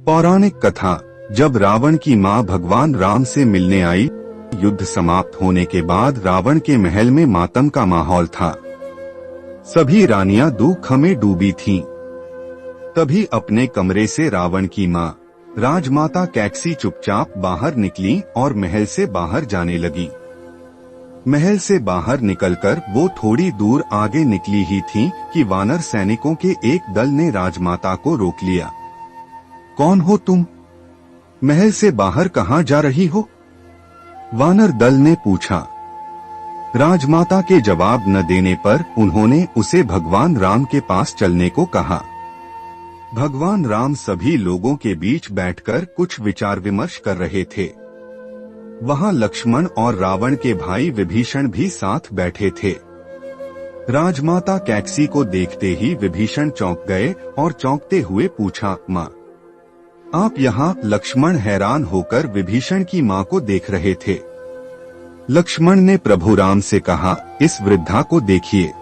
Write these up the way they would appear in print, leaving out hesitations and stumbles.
पौराणिक कथा। जब रावण की मां भगवान राम से मिलने आई, युद्ध समाप्त होने के बाद रावण के महल में मातम का माहौल था। सभी रानियां दुख में डूबी थीं। तभी अपने कमरे से रावण की मां राजमाता कैकसी चुपचाप बाहर निकली और महल से बाहर जाने लगी। महल से बाहर निकलकर वो थोड़ी दूर आगे निकली ही थी कि वानर सैनिकों के एक दल ने राजमाता को रोक लिया। कौन हो तुम? महल से बाहर कहाँ जा रही हो? वानर दल ने पूछा। राजमाता के जवाब न देने पर उन्होंने उसे भगवान राम के पास चलने को कहा। भगवान राम सभी लोगों के बीच बैठकर कुछ विचार विमर्श कर रहे थे। वहां लक्ष्मण और रावण के भाई विभीषण भी साथ बैठे थे। राजमाता कैकसी को देखते ही विभीषण चौंक गए और चौंकते हुए पूछा, माँ आप यहाँ? लक्ष्मण हैरान होकर विभीषण की माँ को देख रहे थे। लक्ष्मण ने प्रभु राम से कहा, इस वृद्धा को देखिए,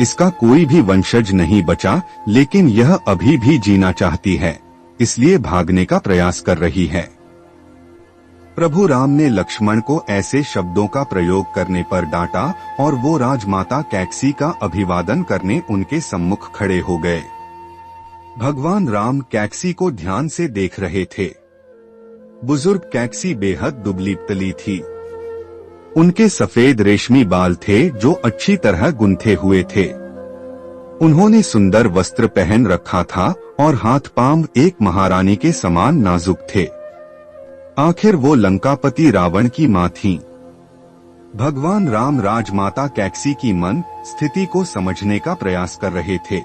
इसका कोई भी वंशज नहीं बचा, लेकिन यह अभी भी जीना चाहती है, इसलिए भागने का प्रयास कर रही है। प्रभु राम ने लक्ष्मण को ऐसे शब्दों का प्रयोग करने पर डांटा और वो राजमाता कैकसी का अभिवादन करने उनके सम्मुख खड़े हो गए। भगवान राम कैकसी को ध्यान से देख रहे थे। बुजुर्ग कैकसी बेहद दुबली पतली थी। उनके सफेद रेशमी बाल थे जो अच्छी तरह गुंथे हुए थे। उन्होंने सुंदर वस्त्र पहन रखा था और हाथ पांव एक महारानी के समान नाजुक थे। आखिर वो लंकापति रावण की मां थीं। भगवान राम राजमाता कैकसी की मन स्थिति को समझने का प्रयास कर रहे थे।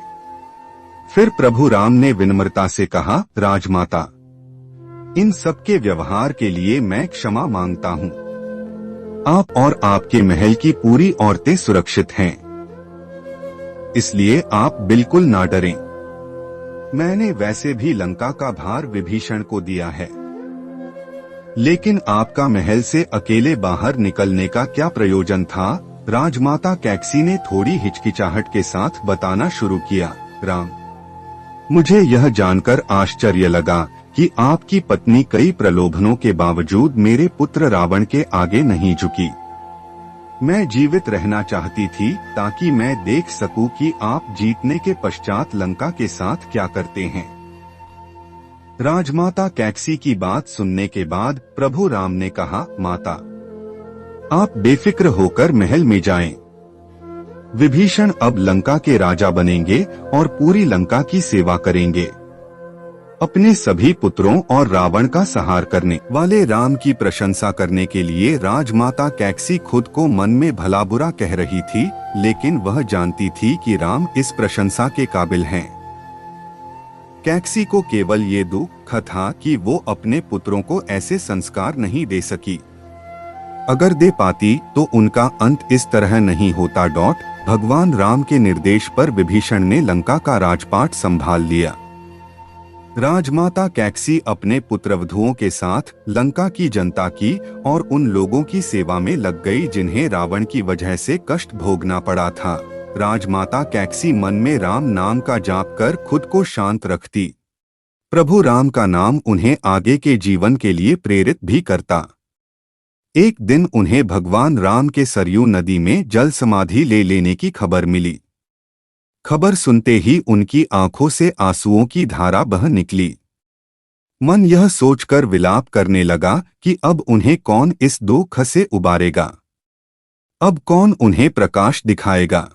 फिर प्रभु राम ने विनम्रता से कहा, राजमाता, इन सब के व्यवहार के लिए मैं क्षमा मांगता हूँ। आप और आपके महल की पूरी औरतें सुरक्षित हैं, इसलिए आप बिल्कुल ना डरें। मैंने वैसे भी लंका का भार विभीषण को दिया है, लेकिन आपका महल से अकेले बाहर निकलने का क्या प्रयोजन था? राजमाता कैकसी ने थोड़ी हिचकिचाहट के साथ बताना शुरू किया। राम, मुझे यह जानकर आश्चर्य लगा कि आपकी पत्नी कई प्रलोभनों के बावजूद मेरे पुत्र रावण के आगे नहीं झुकी। मैं जीवित रहना चाहती थी ताकि मैं देख सकूं कि आप जीतने के पश्चात लंका के साथ क्या करते हैं। राजमाता कैकसी की बात सुनने के बाद प्रभु राम ने कहा, माता, आप बेफिक्र होकर महल में जाएं। विभीषण अब लंका के राजा बनेंगे और पूरी लंका की सेवा करेंगे। अपने सभी पुत्रों और रावण का संहार करने वाले राम की प्रशंसा करने के लिए राजमाता कैकसी खुद को मन में भला बुरा कह रही थी, लेकिन वह जानती थी कि राम इस प्रशंसा के काबिल हैं। कैकसी को केवल ये दुख था कि वो अपने पुत्रों को ऐसे संस्कार नहीं दे सकी। अगर दे पाती तो उनका अंत इस तरह नहीं होता। भगवान राम के निर्देश पर विभीषण ने लंका का राजपाट संभाल लिया। राजमाता कैकसी अपने पुत्रवधुओं के साथ लंका की जनता की और उन लोगों की सेवा में लग गई जिन्हें रावण की वजह से कष्ट भोगना पड़ा था। राजमाता कैकसी मन में राम नाम का जाप कर खुद को शांत रखती। प्रभु राम का नाम उन्हें आगे के जीवन के लिए प्रेरित भी करता। एक दिन उन्हें भगवान राम के सरयू नदी में जल समाधि ले लेने की खबर मिली। खबर सुनते ही उनकी आंखों से आंसुओं की धारा बह निकली। मन यह सोचकर विलाप करने लगा कि अब उन्हें कौन इस दुख से उबारेगा, अब कौन उन्हें प्रकाश दिखाएगा।